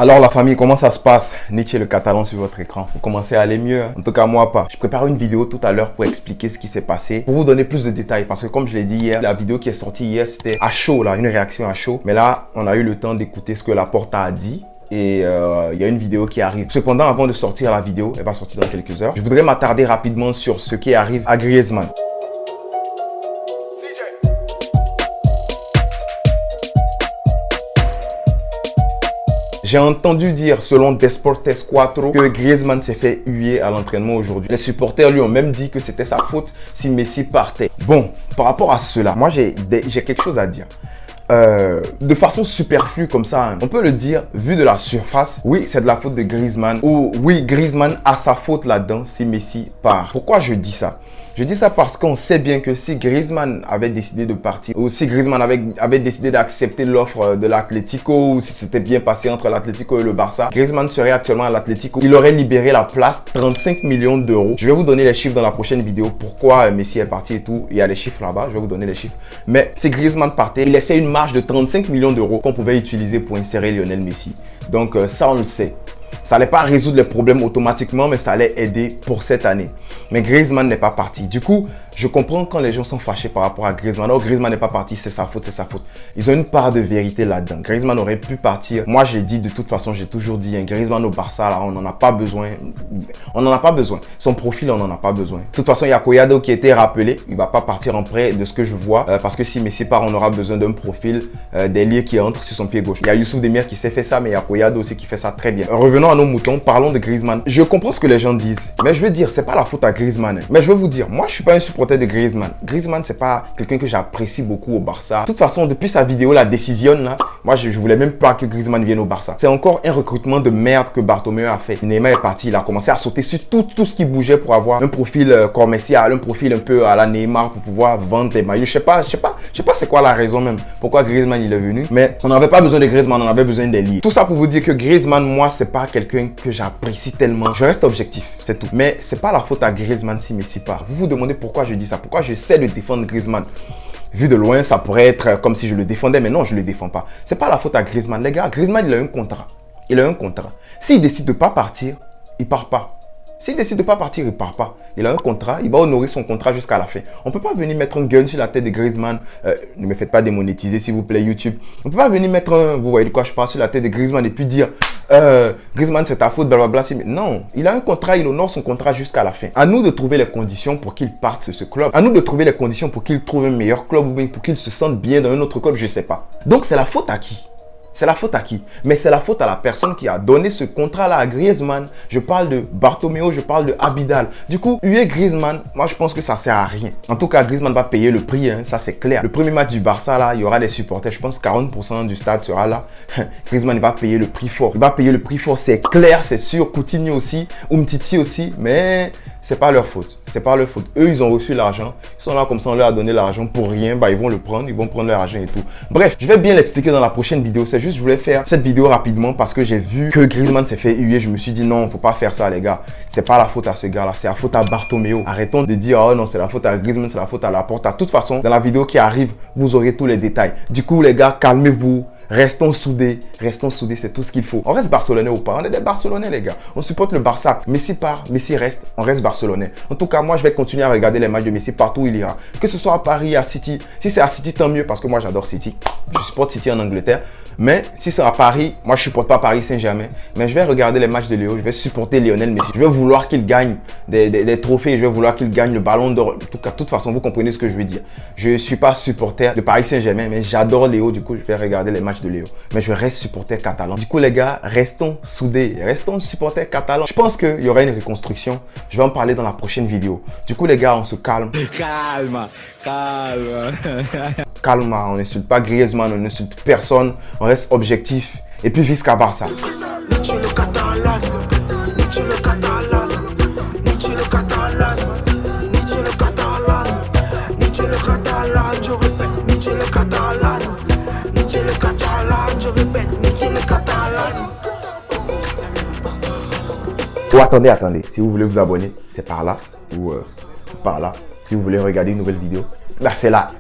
Alors la famille, comment ça se passe? Nietzsche le Catalan sur votre écran. Vous commencez à aller mieux, hein? En tout cas moi pas. Je prépare une vidéo tout à l'heure pour expliquer ce qui s'est passé, pour vous donner plus de détails. Parce que comme je l'ai dit hier, la vidéo qui est sortie hier c'était à chaud là, une réaction à chaud. Mais là, on a eu le temps d'écouter ce que Laporta a dit. Et il y a une vidéo qui arrive. Cependant, avant de sortir la vidéo, elle va sortir dans quelques heures, je voudrais m'attarder rapidement sur ce qui arrive à Griezmann. J'ai entendu dire, selon Desportes 4, que Griezmann s'est fait huer à l'entraînement aujourd'hui. Les supporters lui ont même dit que c'était sa faute si Messi partait. Bon, par rapport à cela, moi j'ai quelque chose à dire. De façon superflue comme ça, hein. On peut le dire, vu de la surface, oui, c'est de la faute de Griezmann. Ou oui, Griezmann a sa faute là-dedans si Messi part. Pourquoi je dis ça? Je dis ça parce qu'on sait bien que si Griezmann avait décidé de partir, ou si Griezmann avait décidé d'accepter l'offre de l'Atlético, ou si c'était bien passé entre l'Atlético et le Barça, Griezmann serait actuellement à l'Atlético. Il aurait libéré la place, 35 millions d'euros. Je vais vous donner les chiffres dans la prochaine vidéo, pourquoi Messi est parti et tout. Il y a les chiffres là-bas, je vais vous donner les chiffres. Mais si Griezmann partait, il laissait une marge de 35 millions d'euros qu'on pouvait utiliser pour insérer Lionel Messi. Donc ça, on le sait. Ça n'allait pas résoudre les problèmes automatiquement, mais ça allait aider pour cette année. Mais Griezmann n'est pas parti. Du coup, je comprends quand les gens sont fâchés par rapport à Griezmann. Oh, Griezmann n'est pas parti, c'est sa faute, c'est sa faute. Ils ont une part de vérité là-dedans. Griezmann aurait pu partir. Moi, j'ai dit de toute façon, j'ai toujours dit, hein, Griezmann au Barça, là, on n'en a pas besoin. On n'en a pas besoin. Son profil, on n'en a pas besoin. De toute façon, il y a Collado qui a été rappelé. Il ne va pas partir en prêt de ce que je vois. Parce que si Messi part, on aura besoin d'un profil d'ailier qui entre sur son pied gauche. Il y a Youssouf Demir qui sait faire ça, mais il y a Collado aussi qui fait ça très bien. Revenons à nos moutons, parlons de Griezmann. Je comprends ce que les gens disent, mais je veux dire, c'est pas la faute à Griezmann. Mais je veux vous dire, moi je suis pas un supporter de Griezmann. Griezmann, c'est pas quelqu'un que j'apprécie beaucoup au Barça. De toute façon, depuis sa vidéo La Décision là, moi je voulais même pas que Griezmann vienne au Barça. C'est encore un recrutement de merde que Bartomeu a fait. Neymar est parti, il a commencé à sauter sur tout ce qui bougeait pour avoir un profil comme Messi, un profil un peu à la Neymar pour pouvoir vendre les maillots. Je sais pas c'est quoi la raison même pourquoi Griezmann il est venu. Mais on n'avait pas besoin de Griezmann, on avait besoin des lits. Tout ça pour vous dire que Griezmann, moi c'est pas quelqu'un que j'apprécie tellement. Je reste objectif, c'est tout. Mais c'est pas la faute à Griezmann si Messi part. Vous vous demandez pourquoi je dis ça, pourquoi j'essaie de défendre Griezmann. Vu de loin, ça pourrait être comme si je le défendais, mais non, je le défends pas. C'est pas la faute à Griezmann. Les gars, Griezmann, il a un contrat. Il a un contrat. S'il décide de pas partir, il part pas. S'il décide de pas partir, il part pas. Il a un contrat, il va honorer son contrat jusqu'à la fin. On peut pas venir mettre un gun sur la tête de Griezmann. Ne me faites pas démonétiser, s'il vous plaît, YouTube. On peut pas venir mettre un, vous voyez de quoi je parle, sur la tête de Griezmann et puis dire Griezmann, c'est ta faute, blablabla. Non, il a un contrat, il honore son contrat jusqu'à la fin. À nous de trouver les conditions pour qu'il parte de ce club. À nous de trouver les conditions pour qu'il trouve un meilleur club ou bien pour qu'il se sente bien dans un autre club, je sais pas. Donc c'est la faute à qui? C'est la faute à qui? Mais c'est la faute à la personne qui a donné ce contrat-là à Griezmann. Je parle de Bartomeu, je parle de Abidal. Du coup, huer Griezmann, moi je pense que ça sert à rien. En tout cas, Griezmann va payer le prix, hein, ça c'est clair. Le premier match du Barça, là, il y aura des supporters. Je pense 40% du stade sera là. Griezmann, il va payer le prix fort. Il va payer le prix fort, c'est clair, c'est sûr. Coutinho aussi, Umtiti aussi, mais c'est pas leur faute. C'est pas leur faute. Eux, ils ont reçu l'argent. Ils sont là comme ça, on leur a donné l'argent pour rien. Bah, ils vont le prendre, ils vont prendre leur argent et tout. Bref, je vais bien l'expliquer dans la prochaine vidéo. C'est juste, je voulais faire cette vidéo rapidement parce que j'ai vu que Griezmann s'est fait huer. Je me suis dit non, faut pas faire ça, les gars. C'est pas la faute à ce gars-là, c'est la faute à Bartomeu. Arrêtons de dire oh non, c'est la faute à Griezmann, c'est la faute à Laporta. De toute façon, dans la vidéo qui arrive, vous aurez tous les détails. Du coup, les gars, calmez-vous. Restons soudés, c'est tout ce qu'il faut. On reste barcelonais ou pas? On est des Barcelonais, les gars. On supporte le Barça. Messi part, Messi reste, on reste barcelonais. En tout cas, moi, je vais continuer à regarder les matchs de Messi partout où il ira. Que ce soit à Paris, à City. Si c'est à City, tant mieux parce que moi, j'adore City. Je supporte City en Angleterre. Mais si c'est à Paris, moi, je supporte pas Paris Saint-Germain. Mais je vais regarder les matchs de Léo. Je vais supporter Lionel Messi. Je vais vouloir qu'il gagne des trophées. Je vais vouloir qu'il gagne le ballon d'or. En tout cas, de toute façon, vous comprenez ce que je veux dire. Je suis pas supporter de Paris Saint-Germain, mais j'adore Léo. Du coup, je vais regarder les matchs de Léo. Mais je reste supporter catalan. Du coup, les gars, restons soudés. Restons supporters catalans. Je pense qu'il y aura une reconstruction. Je vais en parler dans la prochaine vidéo. Du coup, les gars, on se calme. Calme, on n'insulte pas Griezmann, on n'insulte personne. On reste objectif. Et puis, visca Barça. Oh, attendez. Si vous voulez vous abonner, c'est par là ou par là. Si vous voulez regarder une nouvelle vidéo, là c'est là.